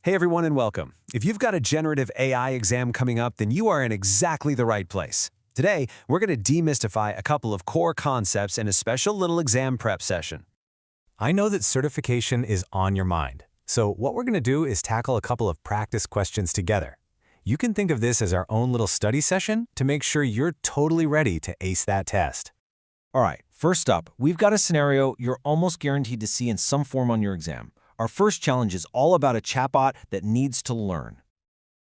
Hey everyone and welcome. If you've got a generative AI exam coming up, then you are in exactly the right place. Today, we're going to demystify a couple of core concepts in a special little exam prep session. I know that certification is on your mind, so what we're going to do is tackle a couple of practice questions together. You can think of this as our own little study session to make sure you're totally ready to ace that test. All right, first up, we've got a scenario you're almost guaranteed to see in some form on your exam. Our first challenge is all about a chatbot that needs to learn.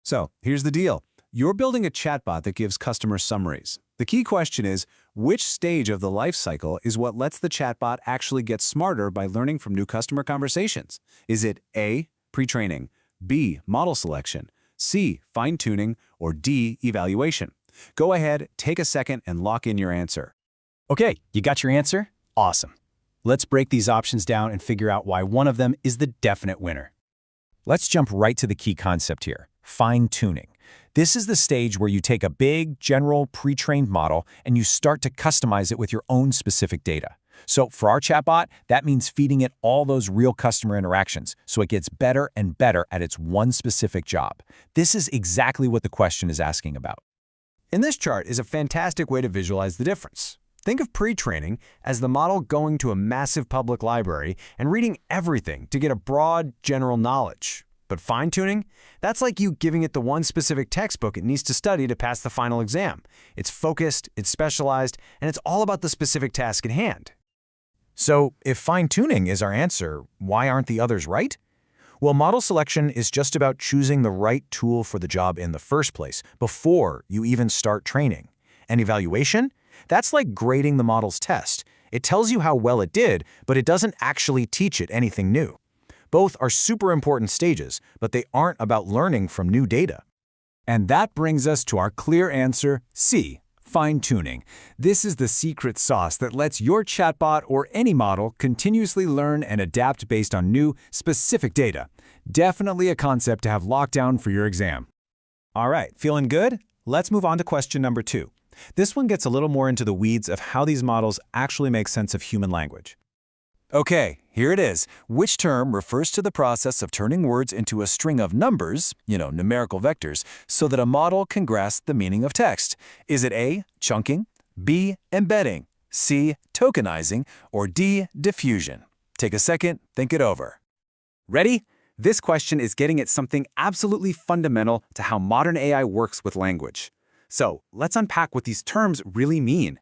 So, here's the deal. You're building a chatbot that gives customer summaries. The key question is, which stage of the life cycle is what lets the chatbot actually get smarter by learning from new customer conversations? Is it A, pre-training, B, model selection, C, fine-tuning, or D, evaluation? Go ahead, take a second, and lock in your answer. Okay, you got your answer? Awesome. Let's break these options down and figure out why one of them is the definite winner. Let's jump right to the key concept here, fine-tuning. This is the stage where you take a big, general, pre-trained model and you start to customize it with your own specific data. So for our chatbot, that means feeding it all those real customer interactions so it gets better and better at its one specific job. This is exactly what the question is asking about. And this chart is a fantastic way to visualize the difference. Think of pre-training as the model going to a massive public library and reading everything to get a broad, general knowledge. But fine-tuning? That's like you giving it the one specific textbook it needs to study to pass the final exam. It's focused, it's specialized, and it's all about the specific task at hand. So if fine-tuning is our answer, why aren't the others right? Well, model selection is just about choosing the right tool for the job in the first place, before you even start training. And evaluation? That's like grading the model's test. It tells you how well it did, but it doesn't actually teach it anything new. Both are super important stages, but they aren't about learning from new data. And that brings us to our clear answer, C, fine-tuning. This is the secret sauce that lets your chatbot or any model continuously learn and adapt based on new, specific data. Definitely a concept to have locked down for your exam. All right, feeling good? Let's move on to question number 2. This one gets a little more into the weeds of how these models actually make sense of human language. Okay, here it is. Which term refers to the process of turning words into a string of numbers, numerical vectors, so that a model can grasp the meaning of text? Is it A, chunking, B, embedding, C, tokenizing, or D, diffusion? Take a second, think it over. Ready? This question is getting at something absolutely fundamental to how modern AI works with language. So let's unpack what these terms really mean.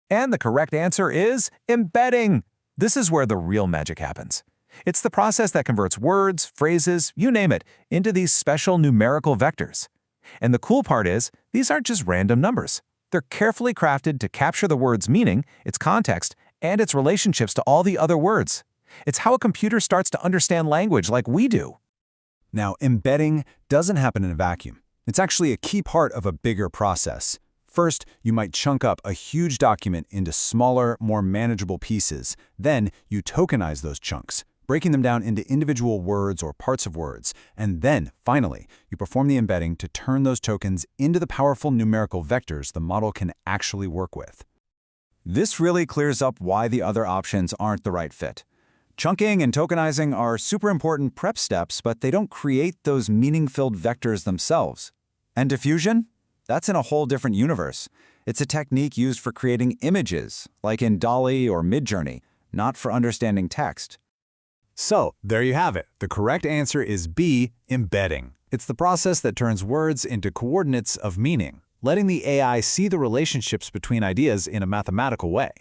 And the correct answer is embedding. This is where the real magic happens. It's the process that converts words, phrases, you name it, into these special numerical vectors. And the cool part is, these aren't just random numbers. They're carefully crafted to capture the word's meaning, its context, and its relationships to all the other words. It's how a computer starts to understand language like we do. Now, embedding doesn't happen in a vacuum. It's actually a key part of a bigger process. First, you might chunk up a huge document into smaller, more manageable pieces. Then, you tokenize those chunks, breaking them down into individual words or parts of words. And then, finally, you perform the embedding to turn those tokens into the powerful numerical vectors the model can actually work with. This really clears up why the other options aren't the right fit. Chunking and tokenizing are super important prep steps, but they don't create those meaning-filled vectors themselves. And diffusion? That's in a whole different universe. It's a technique used for creating images, like in DALL-E or Midjourney, not for understanding text. So, there you have it. The correct answer is B, embedding. It's the process that turns words into coordinates of meaning, letting the AI see the relationships between ideas in a mathematical way.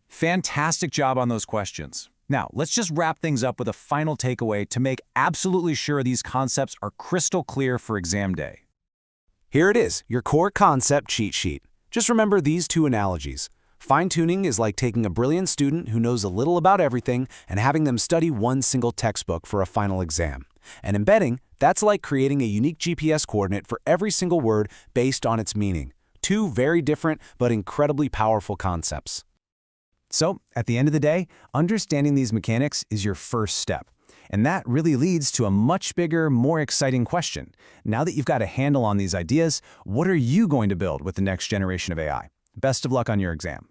Fantastic job on those questions. Now, let's just wrap things up with a final takeaway to make absolutely sure these concepts are crystal clear for exam day. Here it is, your core concept cheat sheet. Just remember these two analogies. Fine-tuning is like taking a brilliant student who knows a little about everything and having them study one single textbook for a final exam. And embedding, that's like creating a unique GPS coordinate for every single word based on its meaning. Two very different but incredibly powerful concepts. So, at the end of the day, understanding these mechanics is your first step. And that really leads to a much bigger, more exciting question. Now that you've got a handle on these ideas, what are you going to build with the next generation of AI? Best of luck on your exam.